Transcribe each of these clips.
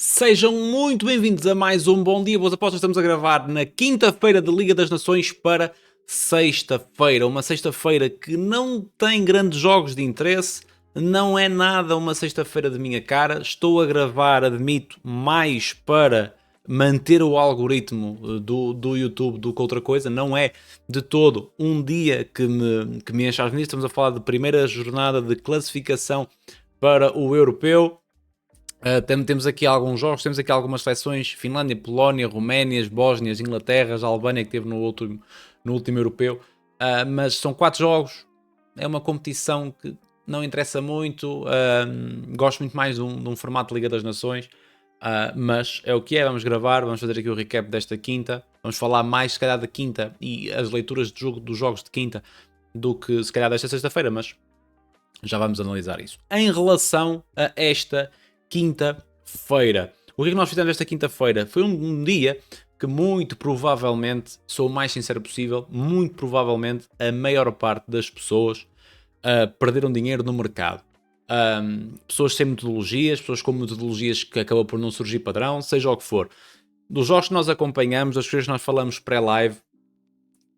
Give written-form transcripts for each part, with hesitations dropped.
Sejam muito bem-vindos a mais um Bom Dia, Boas Apostas. Estamos a gravar na quinta-feira de Liga das Nações para sexta-feira. Uma sexta-feira que não tem grandes jogos de interesse, não é nada uma sexta-feira de minha cara. Estou a gravar, admito, mais para manter o algoritmo do YouTube do que outra coisa. Não é de todo um dia que me enche as meninas. Estamos a falar de primeira jornada de classificação para o Europeu. Temos aqui alguns jogos, temos aqui algumas seleções: Finlândia, Polónia, Roménia, Bósnia, Inglaterra, a Albânia, que teve no último europeu. Mas são 4 jogos, é uma competição que não interessa muito. Gosto muito mais de um formato de Liga das Nações, mas é o que é. Vamos gravar, vamos fazer aqui o recap desta quinta. Vamos falar mais, se calhar, da quinta e as leituras de jogo, dos jogos de quinta do que, se calhar, desta sexta-feira, mas já vamos analisar isso. Em relação a esta quinta-feira, o que é que nós fizemos esta quinta-feira? Foi um dia que muito provavelmente, sou o mais sincero possível, muito provavelmente a maior parte das pessoas perderam dinheiro no mercado. Pessoas sem metodologias, pessoas com metodologias que acabam por não surgir padrão, seja o que for. Dos jogos que nós acompanhamos, das coisas que nós falamos pré-live,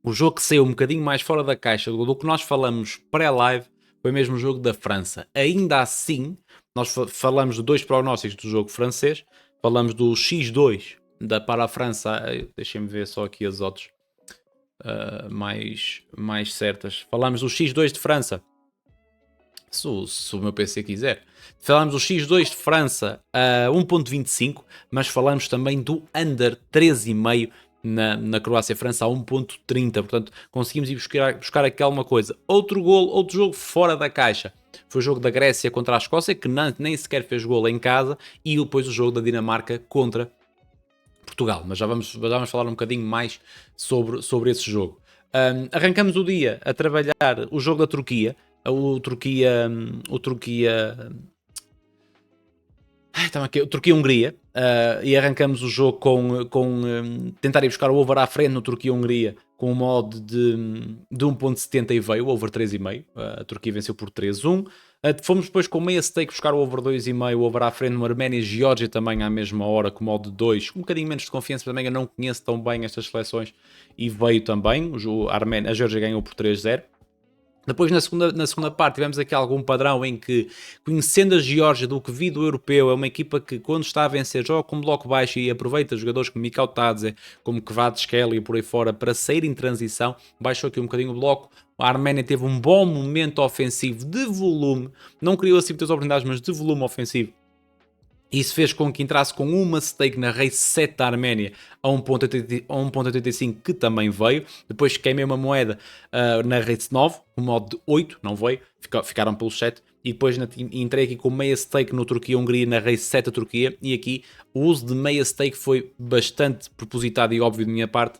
o jogo que saiu um bocadinho mais fora da caixa do que nós falamos pré-live foi mesmo o jogo da França. Ainda assim, nós falamos de 2 prognósticos do jogo francês, falamos do X2 para a França. Deixem-me ver só aqui as odds mais certas. Falamos do X2 de França, se o meu PC quiser. Falamos do X2 de França a 1.25, mas falamos também do Under 13,5 na Croácia-França a 1.30, portanto conseguimos ir buscar aqui alguma coisa. Outro jogo fora da caixa foi o jogo da Grécia contra a Escócia, que nem sequer fez golo em casa, e depois o jogo da Dinamarca contra Portugal, mas já vamos falar um bocadinho mais sobre esse jogo. Arrancamos o dia a trabalhar o jogo da Turquia, o Turquia-Hungria, e arrancamos o jogo com tentar ir buscar o over à frente no Turquia-Hungria com um modo de 1.70 e veio, o over 3,5. A Turquia venceu por 3-1. Fomos depois com meia stake buscar o over 2,5, o over à frente no Arménia-Geórgia também à mesma hora com o modo 2. Um bocadinho menos de confiança, também eu não conheço tão bem estas seleções, e veio também. A Geórgia ganhou por 3-0. Depois, na segunda parte, tivemos aqui algum padrão em que, conhecendo a Geórgia do que vi do europeu, é uma equipa que, quando está a vencer, joga com bloco baixo e aproveita jogadores como Mikau Tadze, como Kvaratskhelia e por aí fora, para sair em transição. Baixou aqui um bocadinho o bloco. A Arménia teve um bom momento ofensivo de volume, não criou assim muitas oportunidades, mas de volume ofensivo. Isso fez com que entrasse com uma stake na race 7 da Arménia a 1.85, que também veio. Depois queimei uma moeda na race 9, o modo de 8, não veio, ficaram pelos 7. E depois entrei aqui com meia stake no Turquia-Hungria na race 7 da Turquia. E aqui o uso de meia stake foi bastante propositado e óbvio de minha parte.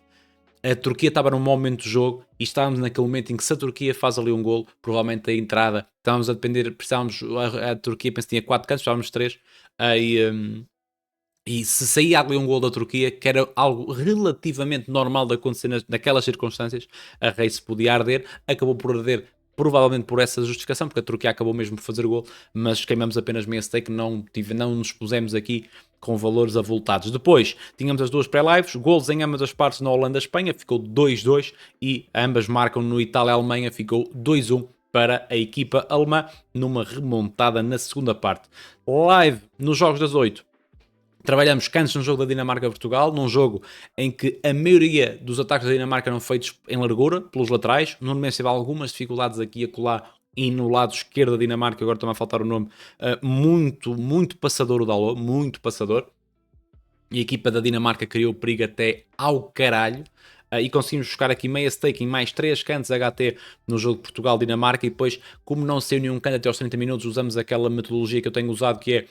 A Turquia estava num mau momento de jogo e estávamos naquele momento em que, se a Turquia faz ali um golo, provavelmente a entrada, estávamos a depender, precisávamos, a Turquia penso que tinha 4 cantos, estávamos 3, e se saía ali um golo da Turquia, que era algo relativamente normal de acontecer naquelas circunstâncias, a race podia arder. Acabou por arder provavelmente por essa justificação, porque a Turquia acabou mesmo por fazer gol, mas queimamos apenas meia stake, não nos pusemos aqui com valores avultados. Depois tínhamos as duas pré-lives, golos em ambas as partes na Holanda-Espanha, ficou 2-2, e ambas marcam no Itália-Alemanha, ficou 2-1 para a equipa alemã, numa remontada na segunda parte. Live nos jogos das 8. Trabalhamos cantos no jogo da Dinamarca-Portugal, num jogo em que a maioria dos ataques da Dinamarca eram feitos em largura, pelos laterais. No Nunes teve algumas dificuldades aqui e acolá, e no lado esquerdo da Dinamarca, agora está-me a faltar o nome, muito passador o Dalot, muito passador. E a equipa da Dinamarca criou perigo até ao caralho. E conseguimos buscar aqui meia stake em mais 3 cantos HT no jogo de Portugal-Dinamarca. E depois, como não saiu nenhum canto até aos 30 minutos, usamos aquela metodologia que eu tenho usado, que é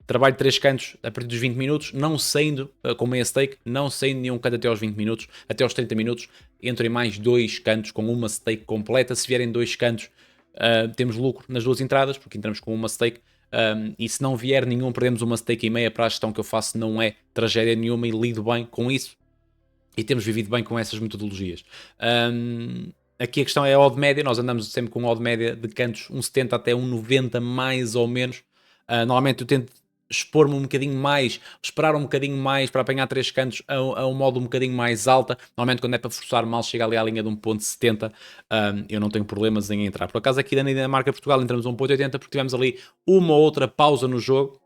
trabalho 3 cantos a partir dos 20 minutos, não saindo com meia stake, não saindo nenhum canto até aos 20 minutos, até aos 30 minutos, entro em mais 2 cantos com uma stake completa. Se vierem 2 cantos, temos lucro nas 2 entradas, porque entramos com uma stake. E se não vier nenhum, perdemos uma stake e meia. Para a gestão que eu faço não é tragédia nenhuma, e lido bem com isso, e temos vivido bem com essas metodologias. Aqui a questão é a odd média. Nós andamos sempre com odd média de cantos 1,70 até 1,90 mais ou menos. Normalmente eu tento expor-me um bocadinho mais, esperar um bocadinho mais para apanhar 3 cantos a um modo um bocadinho mais alta. Normalmente quando é para forçar mal, chega ali à linha de 1.70, eu não tenho problemas em entrar. Por acaso aqui na Dinamarca-Portugal entramos a 1.80 porque tivemos ali uma ou outra pausa no jogo,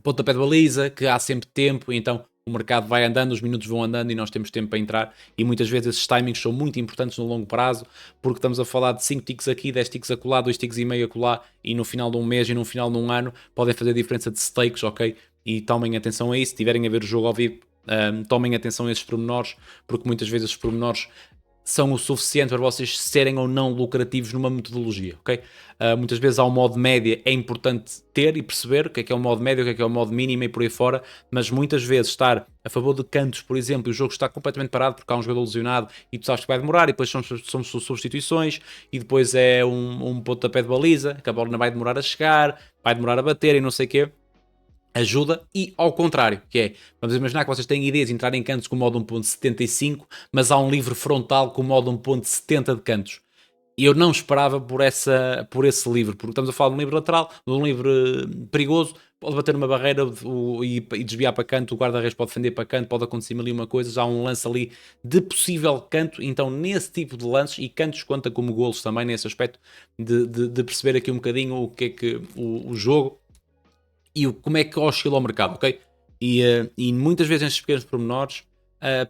pontapé de baliza, que há sempre tempo, então o mercado vai andando, os minutos vão andando e nós temos tempo para entrar, e muitas vezes esses timings são muito importantes no longo prazo, porque estamos a falar de 5 ticks aqui, 10 ticks acolá, 2 ticks e meio acolá, e no final de um mês e no final de um ano podem fazer diferença de stakes, ok? E tomem atenção a isso, se estiverem a ver o jogo ao vivo, tomem atenção a esses pormenores, porque muitas vezes esses pormenores são o suficiente para vocês serem ou não lucrativos numa metodologia, ok? Muitas vezes há um modo média, é importante ter e perceber o que é o modo médio, o que é o modo mínimo e por aí fora, mas muitas vezes estar a favor de cantos, por exemplo, e o jogo está completamente parado porque há um jogador lesionado e tu sabes que vai demorar, e depois são substituições, e depois é um pontapé de baliza, que a bola não vai demorar a chegar, vai demorar a bater e não sei o quê. Ajuda, e ao contrário, que é, vamos imaginar que vocês têm ideias de entrar em cantos com o modo 1.75, mas há um livre frontal com o modo 1.70 de cantos. E eu não esperava por esse livre, porque estamos a falar de um livre lateral, de um livre perigoso, pode bater numa barreira e desviar para canto, o guarda-redes pode defender para canto, pode acontecer ali uma coisa, já há um lance ali de possível canto, então nesse tipo de lances, e cantos conta como golos também, nesse aspecto, de perceber aqui um bocadinho o que é que o jogo e como é que oscila o mercado, ok? E muitas vezes nestes pequenos pormenores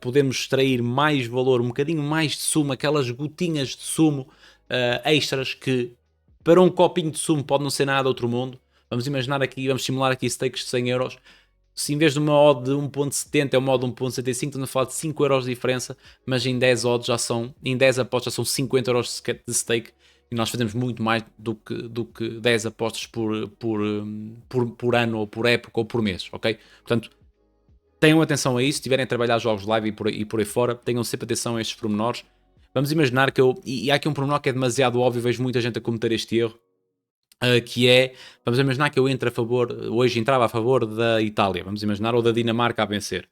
podemos extrair mais valor, um bocadinho mais de sumo, aquelas gotinhas de sumo extras que para um copinho de sumo pode não ser nada outro mundo. Vamos imaginar aqui, vamos simular aqui stakes de 100 euros. Se em vez de uma odd de 1.70 é uma odd de 1.75, estamos a falar de 5 euros de diferença, mas em 10 odds já são, em 10 apostas já são 50 euros de stake. E nós fazemos muito mais do que 10 apostas por ano, ou por época, ou por mês, ok? Portanto, tenham atenção a isso, se estiverem a trabalhar jogos live e por aí fora, tenham sempre atenção a estes pormenores. Vamos imaginar que e há aqui um pormenor que é demasiado óbvio, vejo muita gente a cometer este erro, que é, vamos imaginar que eu hoje entrava a favor da Itália, vamos imaginar, ou da Dinamarca a vencer,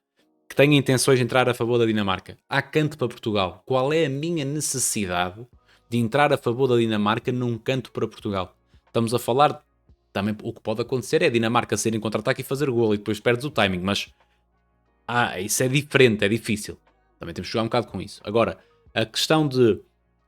que tenho intenções de entrar a favor da Dinamarca. Há canto para Portugal. Qual é a minha necessidade de entrar a favor da Dinamarca num canto para Portugal? Estamos a falar, também o que pode acontecer é a Dinamarca ser em contra-ataque e fazer gol e depois perdes o timing, mas isso é diferente, é difícil. Também temos que jogar um bocado com isso. Agora, a questão de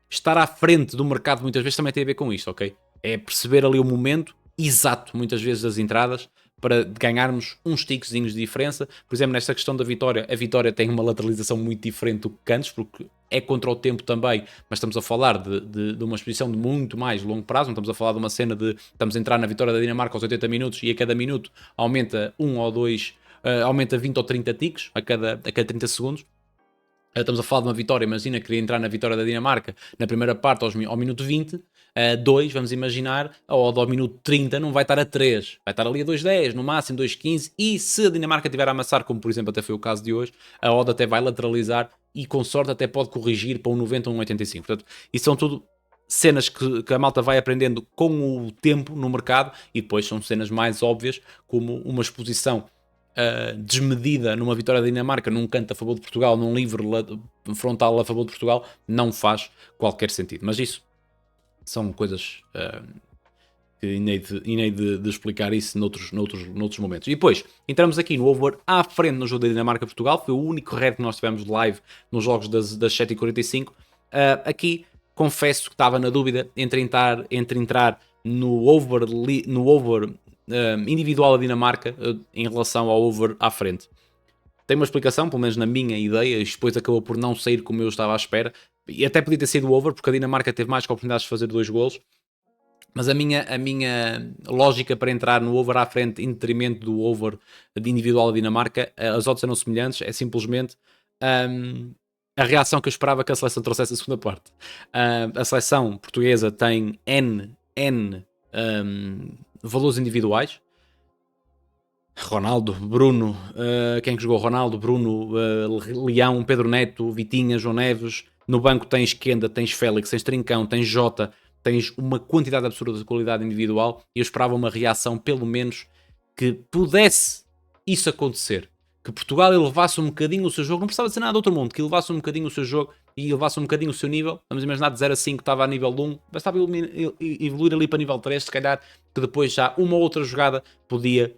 estar à frente do mercado muitas vezes também tem a ver com isto, ok? É perceber ali o momento exato, muitas vezes, das entradas, para ganharmos uns tickzinhos de diferença. Por exemplo, nesta questão da Vitória, a Vitória tem uma lateralização muito diferente do que Cantos, porque é contra o tempo também, mas estamos a falar de uma exposição de muito mais longo prazo, não estamos a falar de uma cena de estamos a entrar na vitória da Dinamarca aos 80 minutos e a cada minuto aumenta 1 ou 2, aumenta 20 ou 30 ticks a cada 30 segundos. Estamos a falar de uma vitória, imagina que queria entrar na vitória da Dinamarca na primeira parte ao minuto 20, 2, vamos imaginar, ou ao minuto 30 não vai estar a 3, vai estar ali a 2,10, no máximo 2,15, e se a Dinamarca tiver a amassar, como por exemplo até foi o caso de hoje, a odd até vai lateralizar e com sorte até pode corrigir para um 90 ou um 85. Portanto, isso são tudo cenas que a malta vai aprendendo com o tempo no mercado, e depois são cenas mais óbvias, como uma exposição desmedida numa vitória da Dinamarca, num canto a favor de Portugal, num livre frontal a favor de Portugal, não faz qualquer sentido. Mas isso são coisas que inei de explicar isso noutros momentos. E depois, entramos aqui no over à frente no jogo da Dinamarca-Portugal, foi o único red que nós tivemos de live nos jogos das 7h45. Aqui, confesso que estava na dúvida entre entrar no over individual da Dinamarca em relação ao over à frente. Tem uma explicação, pelo menos na minha ideia, e depois acabou por não sair como eu estava à espera, e até podia ter sido over, porque a Dinamarca teve mais oportunidades de fazer 2 golos, mas a minha lógica para entrar no over à frente em detrimento do over de individual da Dinamarca, as odds eram semelhantes, é simplesmente a reação que eu esperava que a seleção trouxesse a segunda parte. A seleção portuguesa tem N valores individuais. Ronaldo, Bruno, quem que jogou? Ronaldo, Bruno, Leão, Pedro Neto, Vitinha, João Neves. No banco tens Kenda, tens Félix, tens Trincão, tens Jota, tens uma quantidade absurda de qualidade individual, e eu esperava uma reação, pelo menos, que pudesse isso acontecer. Que Portugal elevasse um bocadinho o seu jogo, não precisava de ser nada de outro mundo, que elevasse um bocadinho o seu jogo e elevasse um bocadinho o seu nível. Vamos imaginar de 0 a 5 estava a nível 1, bastava evoluir ali para nível 3, se calhar, que depois já uma ou outra jogada podia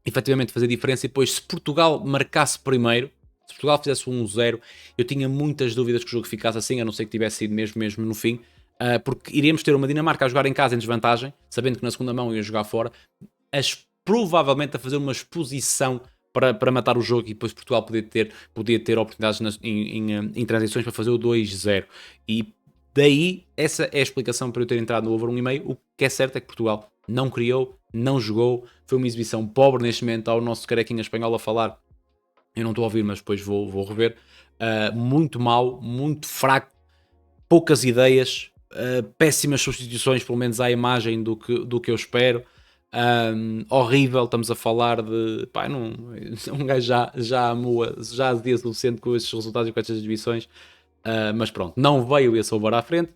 efetivamente fazer diferença. E depois, se Portugal marcasse primeiro, se Portugal fizesse um 1-0, eu tinha muitas dúvidas que o jogo ficasse assim, a não ser que tivesse sido mesmo no fim, porque iríamos ter uma Dinamarca a jogar em casa em desvantagem, sabendo que na segunda mão ia jogar fora, provavelmente a fazer uma exposição para matar o jogo, e depois Portugal podia ter oportunidades em transições para fazer o 2-0. E daí, essa é a explicação para eu ter entrado no over 1,5. O que é certo é que Portugal não criou, não jogou, foi uma exibição pobre neste momento. Ao nosso carequinha espanhol a falar, eu não estou a ouvir, mas depois vou rever. Muito mau, muito fraco, poucas ideias, péssimas substituições, pelo menos à imagem do que eu espero. Horrível, estamos a falar de um gajo já amua, já azia o suficiente com estes resultados e com estas exibições, mas pronto, não veio esse over à frente.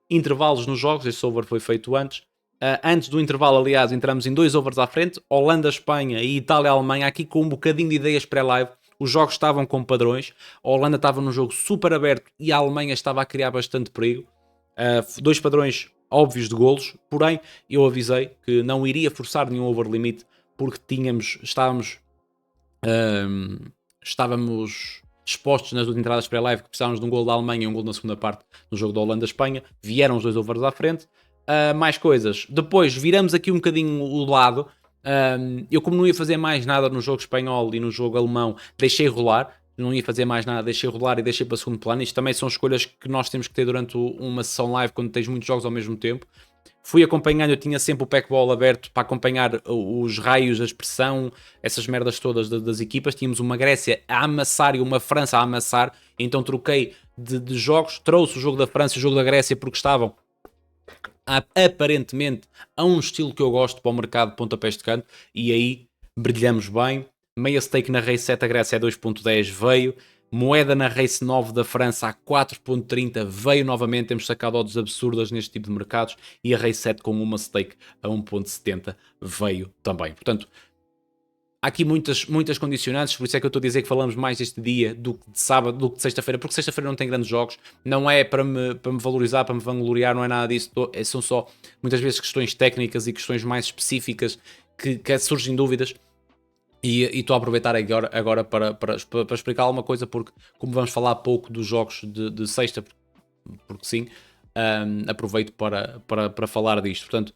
Intervalos nos jogos, este over foi feito antes. Antes do intervalo, aliás, entramos em 2 overs à frente, Holanda-Espanha e Itália-Alemanha, aqui com um bocadinho de ideias pré-live. Os jogos estavam com padrões, a Holanda estava num jogo super aberto e a Alemanha estava a criar bastante perigo. 2 padrões óbvios de golos, porém eu avisei que não iria forçar nenhum over limit, porque estávamos expostos nas 2 entradas pré-live, que precisávamos de um gol da Alemanha e um gol na segunda parte no jogo da Holanda-Espanha. Vieram os 2 overs à frente. Mais coisas, depois viramos aqui um bocadinho o lado. Eu, como não ia fazer mais nada no jogo espanhol e no jogo alemão, deixei rolar. Não ia fazer mais nada, deixei rolar e deixei para segundo plano. Isto também são escolhas que nós temos que ter durante uma sessão live, quando tens muitos jogos ao mesmo tempo. Fui acompanhando, eu tinha sempre o packball aberto para acompanhar os raios, a expressão, essas merdas todas das equipas. Tínhamos uma Grécia a amassar e uma França a amassar, então troquei de jogos, trouxe o jogo da França e o jogo da Grécia, porque estavam aparentemente a um estilo que eu gosto para o mercado de pontapés de canto, e aí brilhamos bem. Meia stake na Race 7 da Grécia a 2.10 veio, moeda na Race 9 da França a 4.30 veio novamente. Temos sacado odds absurdas neste tipo de mercados, e a Race 7 com uma stake a 1.70 veio também. Portanto, há aqui muitas condicionantes, por isso é que eu estou a dizer que falamos mais deste dia do que de sábado, do que de sexta-feira, porque sexta-feira não tem grandes jogos, não é para me valorizar, para me vangloriar, não é nada disso, são só muitas vezes questões técnicas e questões mais específicas que surgem dúvidas, e estou a aproveitar agora para explicar alguma coisa, porque como vamos falar pouco dos jogos de sexta, porque sim, aproveito para falar disto. Portanto,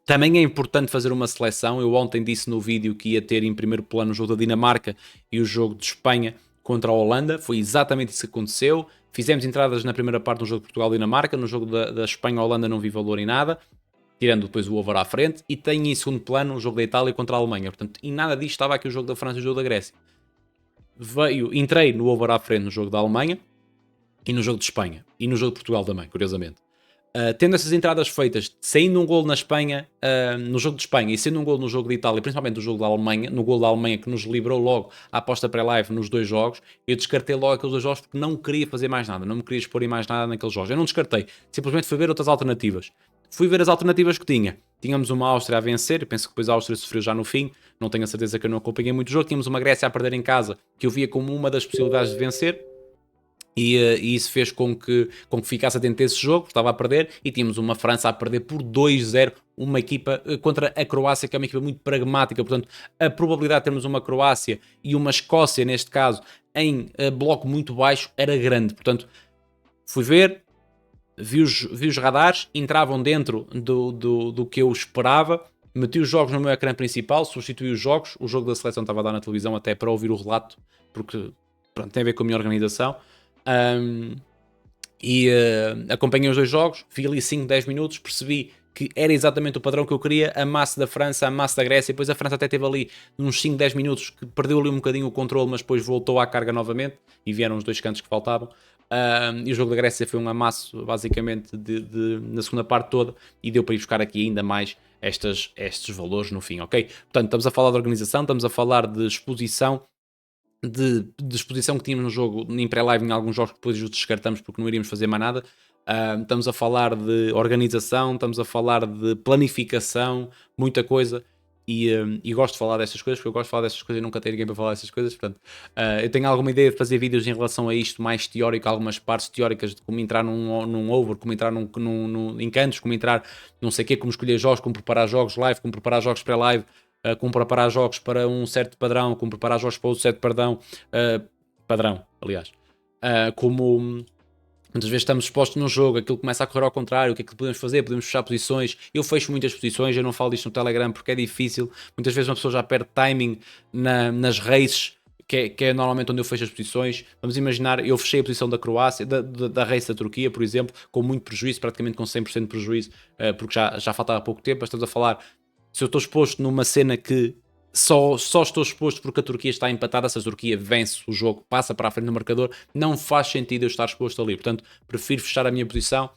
também é importante fazer uma seleção. Eu ontem disse no vídeo que ia ter em primeiro plano o jogo da Dinamarca e o jogo de Espanha contra a Holanda. Foi exatamente isso que aconteceu. Fizemos entradas na primeira parte no jogo de Portugal-Dinamarca. No jogo da Espanha-Holanda não vi valor em nada, tirando depois o over à frente. E tenho em segundo plano o jogo da Itália contra a Alemanha. Portanto, em nada disto estava aqui o jogo da França e o jogo da Grécia. Entrei no over à frente no jogo da Alemanha e no jogo de Espanha. E no jogo de Portugal também, curiosamente. Tendo essas entradas feitas, saindo um gol na Espanha, no jogo de Espanha, e sendo um gol no jogo de Itália, principalmente no jogo da Alemanha, no gol da Alemanha, que nos livrou logo a aposta pré-live nos 2 jogos, eu descartei logo aqueles 2 jogos porque não queria fazer mais nada, não me queria expor em mais nada naqueles jogos. Eu não descartei, simplesmente fui ver outras alternativas. Fui ver as alternativas que tinha. Tínhamos uma Áustria a vencer, eu penso que depois a Áustria sofreu já no fim, não tenho a certeza, que eu não acompanhei muito o jogo. Tínhamos uma Grécia a perder em casa, que eu via como uma das possibilidades de vencer. E isso fez com que ficasse atento a esse jogo, estava a perder, e tínhamos uma França a perder por 2-0, uma equipa contra a Croácia, que é uma equipa muito pragmática. Portanto, a probabilidade de termos uma Croácia e uma Escócia, neste caso, em bloco muito baixo, era grande. Portanto, fui ver, vi os radares, entravam dentro do que eu esperava, meti os jogos no meu ecrã principal, substituí os jogos, o jogo da seleção estava a dar na televisão até para ouvir o relato, porque pronto, tem a ver com a minha organização. Acompanhei os 2 jogos, vi ali 5, 10 minutos, percebi que era exatamente o padrão que eu queria, a massa da França, a massa da Grécia. Depois a França até teve ali uns 5, 10 minutos que perdeu ali um bocadinho o controle, mas depois voltou à carga novamente e vieram os 2 cantos que faltavam. E o jogo da Grécia foi um amasso basicamente na segunda parte toda, e deu para ir buscar aqui ainda mais estes valores no fim, ok? Portanto, estamos a falar de organização, estamos a falar de exposição, de exposição que tínhamos no jogo, em pré-live, em alguns jogos que depois os descartamos porque não iríamos fazer mais nada. Estamos a falar de organização, estamos a falar de planificação, muita coisa, e gosto de falar destas coisas, porque eu gosto de falar destas coisas e nunca tenho ninguém para falar destas coisas. Portanto, eu tenho alguma ideia de fazer vídeos em relação a isto, mais teórico, algumas partes teóricas de como entrar num over, como entrar em cantos, como entrar não sei o quê, como escolher jogos, como preparar jogos live, como preparar jogos pré-live. como preparar jogos para um certo padrão, como preparar jogos para outro certo padrão, aliás. Como muitas vezes estamos expostos num jogo, aquilo começa a correr ao contrário, o que é que podemos fazer? Podemos fechar posições. Eu fecho muitas posições, eu não falo disto no Telegram porque é difícil. Muitas vezes uma pessoa já perde timing nas races, que é normalmente onde eu fecho as posições. Vamos imaginar, eu fechei a posição da Croácia, da race da Turquia, por exemplo, com muito prejuízo, praticamente com 100% de prejuízo, porque já faltava pouco tempo. Estamos a falar, se eu estou exposto numa cena que só estou exposto porque a Turquia está empatada, se a Turquia vence o jogo, passa para a frente do marcador, não faz sentido eu estar exposto ali, portanto prefiro fechar a minha posição.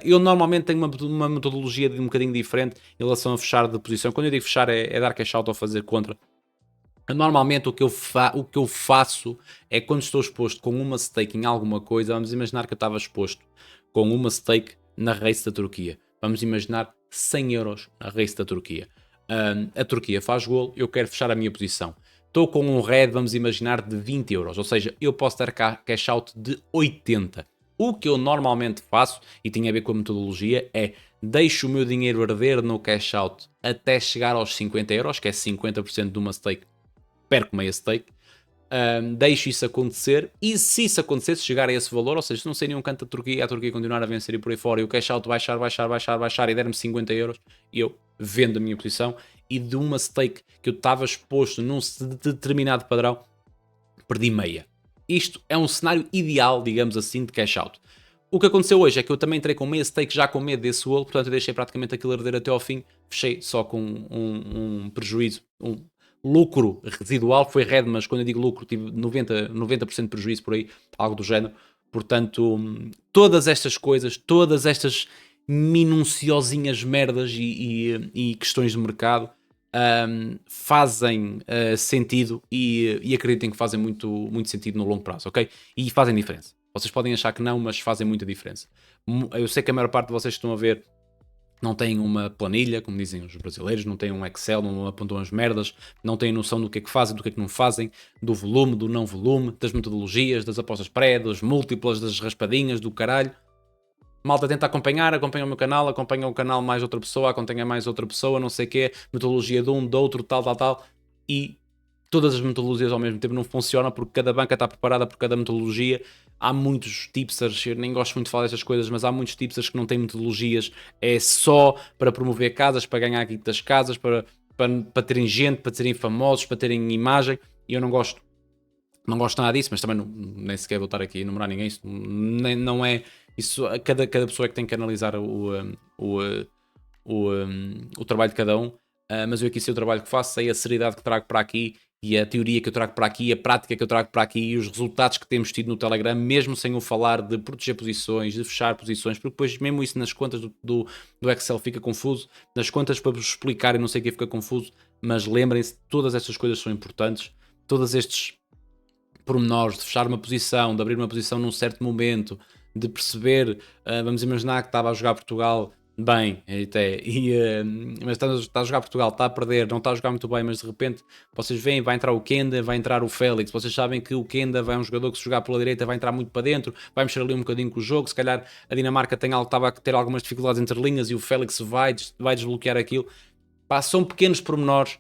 Eu normalmente tenho uma metodologia um bocadinho diferente em relação a fechar de posição. Quando eu digo fechar é dar cash out ou fazer contra. Normalmente o que eu faço é quando estou exposto com uma stake em alguma coisa, vamos imaginar que eu estava exposto com uma stake na race da Turquia, vamos imaginar 100 euros na race da Turquia. A Turquia faz gol, eu quero fechar a minha posição. Estou com um red, vamos imaginar, de 20 euros, ou seja, eu posso dar cash out de 80. O que eu normalmente faço, e tem a ver com a metodologia, é deixo o meu dinheiro arder no cash out até chegar aos 50 euros, que é 50% de uma stake, perco meia stake. Deixo isso acontecer, e se isso acontecer, se chegar a esse valor, ou seja, se não sei nenhum canto da Turquia, a Turquia continuar a vencer e por aí fora, e o cash out baixar e der-me 50 euros, eu vendo a minha posição, e de uma stake que eu estava exposto num determinado padrão, perdi meia. Isto é um cenário ideal, digamos assim, de cash out. O que aconteceu hoje é que eu também entrei com meia stake já com medo desse rolo, portanto eu deixei praticamente aquilo arder até ao fim, fechei só com um prejuízo, um lucro residual, foi red, mas quando eu digo lucro tive 90% de prejuízo por aí, algo do género. Portanto, todas estas coisas, todas estas minuciosinhas merdas e questões de mercado fazem sentido e acreditem que fazem muito sentido no longo prazo, ok? E fazem diferença. Vocês podem achar que não, mas fazem muita diferença. Eu sei que a maior parte de vocês que estão a ver não têm uma planilha, como dizem os brasileiros, não têm um Excel, não apontam as merdas, não têm noção do que é que fazem, do que é que não fazem, do volume, do não volume, das metodologias, das apostas pré, das múltiplas, das raspadinhas, do caralho. Malta tenta acompanha o meu canal, acompanha o canal mais outra pessoa, acompanha mais outra pessoa, não sei o quê, metodologia de um, do outro, tal, e todas as metodologias ao mesmo tempo não funcionam porque cada banca está preparada por cada metodologia. Há muitos tipsters, eu nem gosto muito de falar destas coisas, mas há muitos tipsters que não têm metodologias, é só para promover casas, para ganhar aqui das casas, para terem gente, para serem famosos, para terem imagem, e eu não gosto nada disso, mas também nem sequer vou estar aqui a enumerar ninguém, isso não é, isso, cada pessoa é que tem que analisar o trabalho de cada um, mas eu aqui sei o trabalho que faço, sei a seriedade que trago para aqui, e a teoria que eu trago para aqui, a prática que eu trago para aqui e os resultados que temos tido no Telegram, mesmo sem o falar de proteger posições, de fechar posições, porque depois mesmo isso nas contas do Excel fica confuso, nas contas para vos explicar e não sei o que fica confuso, mas lembrem-se, todas estas coisas são importantes, todos estes pormenores de fechar uma posição, de abrir uma posição num certo momento, de perceber, vamos imaginar que estava a jogar Portugal bem, mas está a jogar Portugal, está a perder, não está a jogar muito bem, mas de repente vocês veem, vai entrar o Kenda, vai entrar o Félix, vocês sabem que o Kenda vai um jogador que se jogar pela direita vai entrar muito para dentro, vai mexer ali um bocadinho com o jogo, se calhar a Dinamarca estava a ter algumas dificuldades entre linhas e o Félix vai desbloquear aquilo. Pá, são pequenos pormenores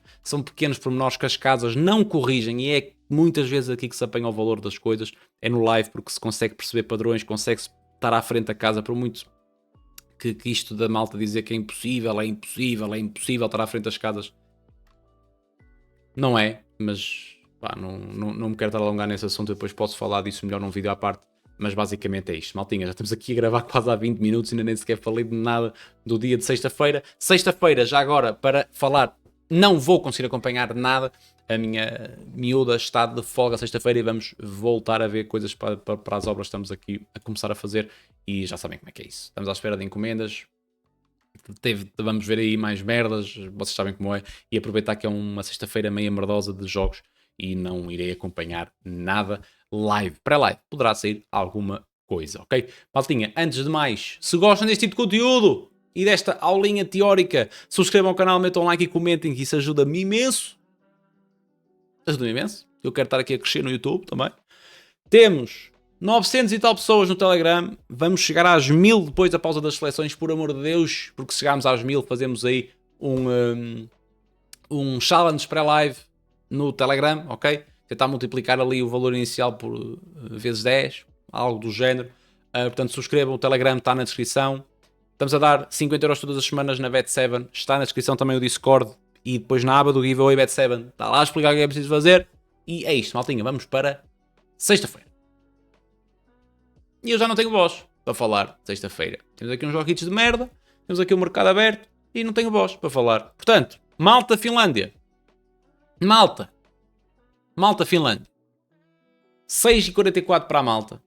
que as casas não corrigem, e é muitas vezes aqui que se apanha o valor das coisas, é no live, porque se consegue perceber padrões, consegue-se estar à frente da casa, por muito que isto da malta dizer que é impossível estar à frente das casas. Não é, mas pá, não me quero estar a alongar nesse assunto, eu depois posso falar disso melhor num vídeo à parte, mas basicamente é isto. Maltinha, já estamos aqui a gravar quase há 20 minutos e ainda nem sequer falei de nada do dia de sexta-feira. Sexta-feira, já agora, para falar, não vou conseguir acompanhar nada, a minha miúda está de folga sexta-feira e vamos voltar a ver coisas para as obras que estamos aqui a começar a fazer e já sabem como é que é isso. Estamos à espera de encomendas, vamos ver aí mais merdas, vocês sabem como é, e aproveitar que é uma sexta-feira meia merdosa de jogos e não irei acompanhar nada live. Pré-live poderá sair alguma coisa, ok? Maltinha, antes de mais, se gostam deste tipo de conteúdo e desta aulinha teórica, subscrevam o canal, metam um like e comentem, que isso ajuda-me imenso. Ajuda-me imenso. Eu quero estar aqui a crescer no YouTube também. Temos 900 e tal pessoas no Telegram. Vamos chegar às 1000 depois da pausa das seleções, por amor de Deus. Porque se chegarmos às 1000 fazemos aí um challenge pré-live no Telegram, ok? Tentar multiplicar ali o valor inicial por vezes 10, algo do género. Portanto, subscrevam, o Telegram está na descrição. Estamos a dar 50€ todas as semanas na Bet7, está na descrição também o Discord e depois na aba do giveaway Bet7 está lá a explicar o que é preciso fazer. E é isto, maltinha, vamos para sexta-feira. E eu já não tenho voz para falar sexta-feira. Temos aqui uns joguitos de merda, temos aqui o mercado aberto e não tenho voz para falar. Portanto, Malta-Finlândia. Malta-Finlândia. 6,44 para a Malta.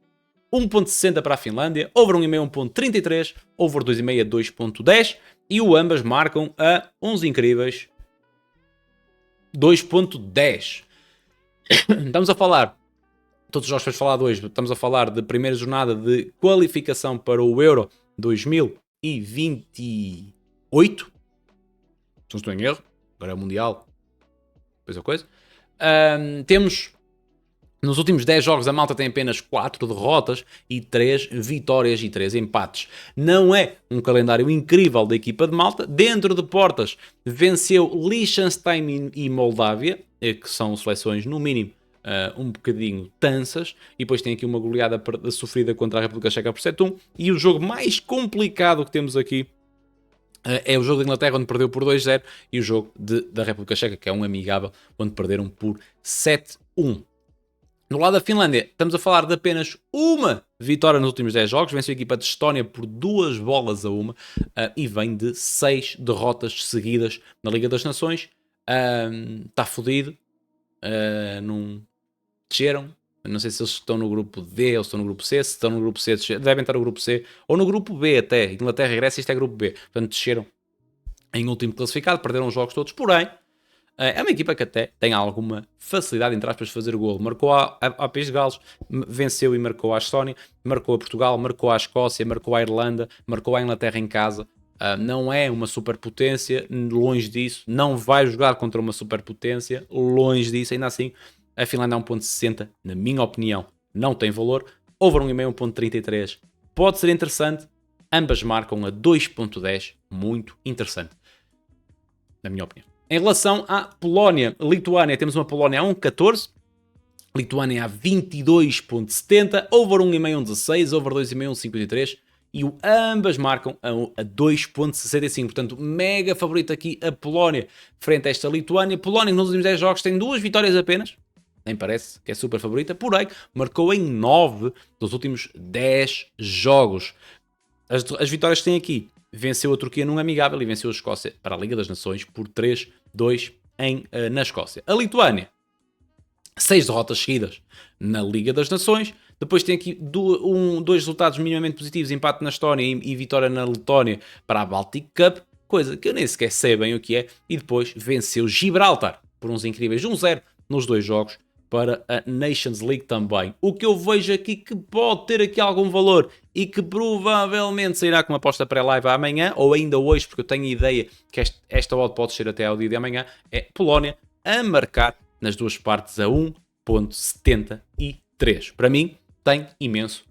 1.60 para a Finlândia. Over 1,5 1.33. Over 2,5 2.10. E o ambas marcam a 11 incríveis 2.10. Estamos a falar, todos os jogos que vais falar de hoje, estamos a falar de primeira jornada de qualificação para o Euro 2028. Se não estou em erro. Agora é o Mundial. Depois a coisa. Temos, nos últimos 10 jogos, a Malta tem apenas 4 derrotas e 3 vitórias e 3 empates. Não é um calendário incrível da equipa de Malta. Dentro de portas, venceu Liechtenstein e Moldávia, que são seleções, no mínimo, um bocadinho tensas. E depois tem aqui uma goleada sofrida contra a República Checa por 7-1. E o jogo mais complicado que temos aqui é o jogo da Inglaterra, onde perdeu por 2-0, e o jogo da República Checa, que é um amigável, onde perderam por 7-1. No lado da Finlândia, estamos a falar de apenas uma vitória nos últimos 10 jogos. Venceu a equipa de Estónia por 2-1 e vem de 6 derrotas seguidas na Liga das Nações. Está fodido. Não desceram. Não sei se eles estão no grupo D ou se estão no grupo C. Se estão no grupo C, devem estar no grupo C. Ou no grupo B até. Inglaterra e Grécia, isto é grupo B. Portanto, desceram em último classificado. Perderam os jogos todos. Porém, é uma equipa que até tem alguma facilidade, entre aspas, de fazer o golo. Marcou a País de Gales, venceu e marcou a Estónia. Marcou a Portugal, marcou a Escócia, marcou a Irlanda, marcou a Inglaterra em casa. Não é uma superpotência, longe disso. Não vai jogar contra uma superpotência, longe disso. Ainda assim, a Finlândia é 1.60, na minha opinião, não tem valor. Over 1,5, 1.33 pode ser interessante. Ambas marcam a 2.10, muito interessante, na minha opinião. Em relação à Polónia-Lituânia, temos uma Polónia a 1.14, Lituânia a 22.70, over 1,5, 1.16, over 2,5, 1.53 e ambas marcam a 2.65. Portanto, mega favorito aqui a Polónia frente a esta Lituânia. Polónia nos últimos 10 jogos tem 2 vitórias apenas, nem parece que é super favorita, porém marcou em 9 dos últimos 10 jogos. As vitórias que tem aqui: venceu a Turquia num amigável e venceu a Escócia para a Liga das Nações por 3-2 na Escócia. A Lituânia, 6 derrotas seguidas na Liga das Nações. Depois tem aqui 2 resultados minimamente positivos: empate na Estónia e vitória na Letónia para a Baltic Cup, coisa que eu nem sequer sei bem o que é. E depois venceu Gibraltar por uns incríveis 1-0 nos 2 jogos para a Nations League também. O que eu vejo aqui que pode ter aqui algum valor e que provavelmente sairá com uma aposta pré-live amanhã ou ainda hoje, porque eu tenho a ideia que esta odd pode ser até ao dia de amanhã, é Polónia a marcar nas duas partes a 1.73. Para mim, tem imenso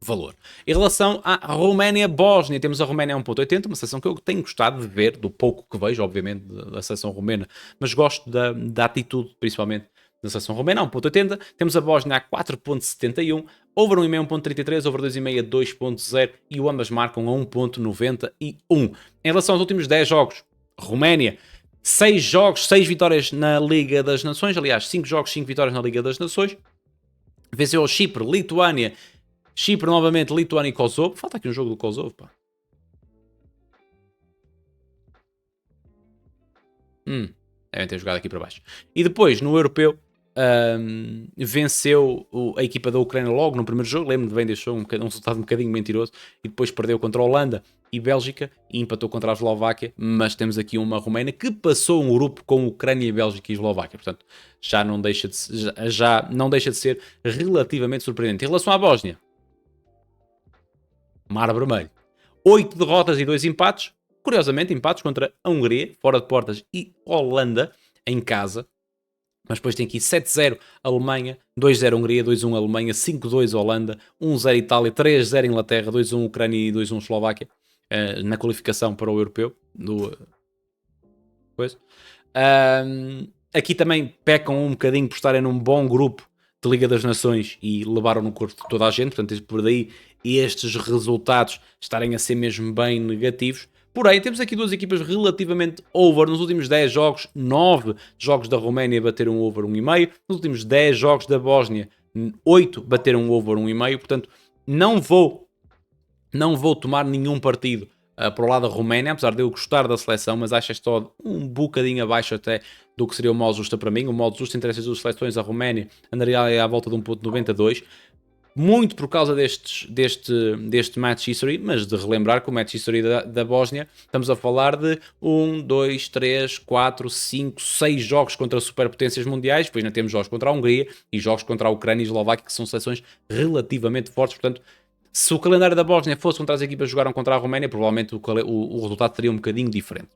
valor. Em relação à Roménia-Bósnia, temos a Roménia a 1.80, uma seleção que eu tenho gostado de ver, do pouco que vejo, obviamente, da seleção romena, mas gosto da atitude, principalmente, na seleção romena, a 1.80. Temos a Bósnia a 4.71, over 1,5, 1.33, over 2,5, 2.0 e o ambas marcam a 1.91. Em relação aos últimos 10 jogos, Roménia, 6 jogos, 6 vitórias na Liga das Nações, aliás, 5 jogos, 5 vitórias na Liga das Nações. Venceu ao Chipre, Lituânia, Chipre novamente, Lituânia e Kosovo. Falta aqui um jogo do Kosovo, pá. Devem ter jogado aqui para baixo. E depois, no Europeu, venceu a equipa da Ucrânia logo no primeiro jogo. Lembro-me bem, deixou um resultado um bocadinho mentiroso. E depois perdeu contra a Holanda e Bélgica e empatou contra a Eslováquia. Mas temos aqui uma Roménia que passou um grupo com Ucrânia, Bélgica e Eslováquia. Portanto, já não deixa de ser relativamente surpreendente. Em relação à Bósnia, Mar Vermelho, 8 derrotas e 2 empates. Curiosamente, empates contra a Hungria, fora de portas, e Holanda, em casa. Mas depois tem aqui 7-0 Alemanha, 2-0 Hungria, 2-1 Alemanha, 5-2 Holanda, 1-0 Itália, 3-0 Inglaterra, 2-1 Ucrânia e 2-1 Eslováquia na qualificação para o Europeu. Aqui também pecam um bocadinho por estarem num bom grupo de Liga das Nações e levaram no corpo de toda a gente, portanto, por daí estes resultados estarem a ser mesmo bem negativos. Porém, temos aqui duas equipas relativamente over. Nos últimos 10 jogos, 9 jogos da Roménia bateram over 1,5. Nos últimos 10 jogos da Bósnia, 8 bateram over 1,5. Portanto, não vou tomar nenhum partido para o lado da Roménia, apesar de eu gostar da seleção, mas acho este odd um bocadinho abaixo até do que seria o modo justo para mim. O modo justo entre estas duas seleções, a Roménia andaria à volta de 1,92. Muito por causa deste match history, mas de relembrar que o match history da Bósnia, estamos a falar de 1, 2, 3, 4, 5, 6 jogos contra superpotências mundiais, depois ainda temos jogos contra a Hungria e jogos contra a Ucrânia e a Eslováquia, que são seleções relativamente fortes. Portanto, se o calendário da Bósnia fosse contra as equipas que jogaram contra a Roménia, provavelmente o resultado seria um bocadinho diferente.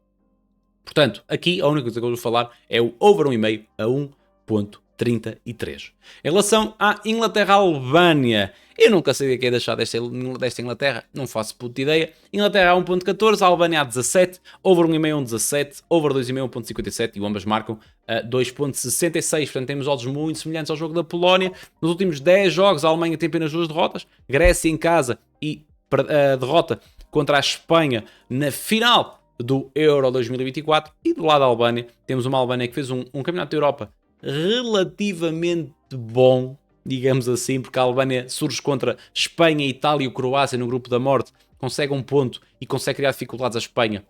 Portanto, aqui a única coisa que eu vou falar é o over 1,5 a 1,33. Em relação à Inglaterra-Albânia, eu nunca sei o que é deixar desta Inglaterra, não faço puta ideia. Inglaterra a 1,14, a Albânia a 17, over 1,5 a 1,17, over 2,5 a 1,57 e ambas marcam a 2,66. Portanto, temos odds muito semelhantes ao jogo da Polónia. Nos últimos 10 jogos, a Alemanha tem apenas 2 derrotas, Grécia em casa e a derrota contra a Espanha na final do Euro 2024. E do lado da Albânia, temos uma Albânia que fez um campeonato da Europa relativamente bom, digamos assim, porque a Albânia surge contra Espanha, Itália e Croácia no grupo da morte, consegue um ponto e consegue criar dificuldades à Espanha.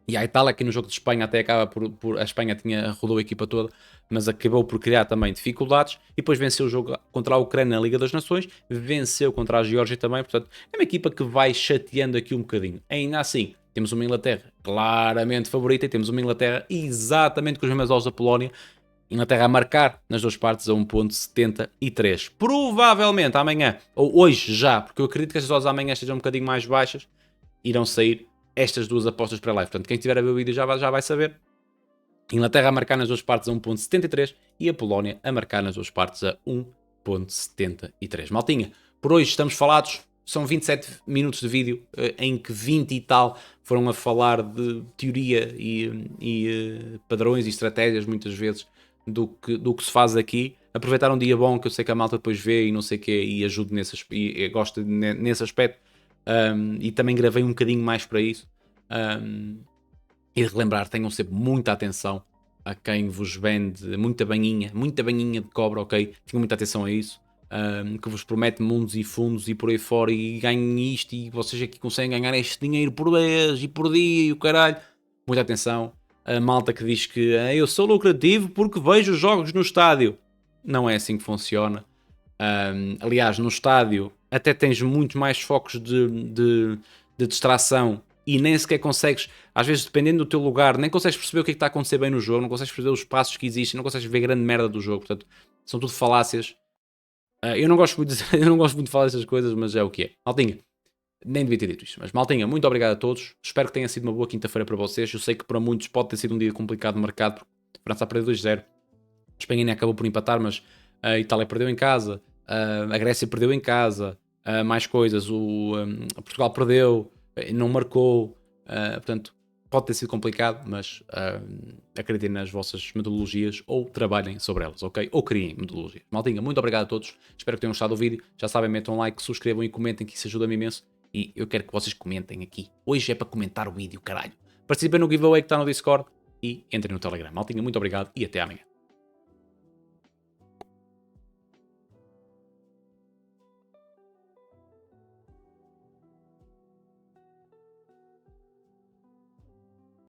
E a Itália, aqui no jogo de Espanha, até acaba por a Espanha rodou a equipa toda, mas acabou por criar também dificuldades. E depois venceu o jogo contra a Ucrânia na Liga das Nações, venceu contra a Geórgia também. Portanto, é uma equipa que vai chateando aqui um bocadinho. Ainda assim, temos uma Inglaterra claramente favorita e temos uma Inglaterra exatamente com os mesmos olhos da Polónia. Inglaterra a marcar nas duas partes a 1,73. Provavelmente amanhã, ou hoje já, porque eu acredito que estas odds amanhã estejam um bocadinho mais baixas, irão sair estas duas apostas para live. Portanto, quem estiver a ver o vídeo já vai saber. Inglaterra a marcar nas duas partes a 1,73 e a Polónia a marcar nas duas partes a 1,73. Maltinha, por hoje estamos falados. São 27 minutos de vídeo, em que 20 e tal foram a falar de teoria e padrões e estratégias, muitas vezes, do que se faz aqui. Aproveitar um dia bom, que eu sei que a malta depois vê e não sei o quê, e ajude e gosta nesse aspecto. E também gravei um bocadinho mais para isso. E de relembrar, tenham sempre muita atenção a quem vos vende muita banhinha de cobra, ok? Tenham muita atenção a isso. Que vos promete mundos e fundos e por aí fora e ganhem isto e vocês aqui conseguem ganhar este dinheiro por mês e por dia e o caralho. Muita atenção. A malta que diz que eu sou lucrativo porque vejo jogos no estádio. Não é assim que funciona. Aliás, no estádio até tens muito mais focos de distração e nem sequer consegues, às vezes dependendo do teu lugar, nem consegues perceber o que é que está a acontecer bem no jogo, não consegues perceber os passos que existem, não consegues ver grande merda do jogo. Portanto, são tudo falácias. Eu não gosto muito de falar essas coisas, mas é o que é. Maltinha, nem devia ter dito isto, mas maltinha, muito obrigado a todos. Espero que tenha sido uma boa quinta-feira para vocês. Eu sei que para muitos pode ter sido um dia complicado no mercado, porque a França perdeu 2-0. A Espanha nem acabou por empatar, mas a Itália perdeu em casa. A Grécia perdeu em casa. Mais coisas. Portugal perdeu, não marcou. Portanto, pode ter sido complicado, mas acreditem nas vossas metodologias ou trabalhem sobre elas, ok? Ou criem metodologias. Maltinha, muito obrigado a todos. Espero que tenham gostado do vídeo. Já sabem, metam um like, subscrevam e comentem, que isso ajuda-me imenso. E eu quero que vocês comentem aqui. Hoje é para comentar o vídeo, caralho. Participem no giveaway que está no Discord e entrem no Telegram. Maltinha, muito obrigado e até amanhã.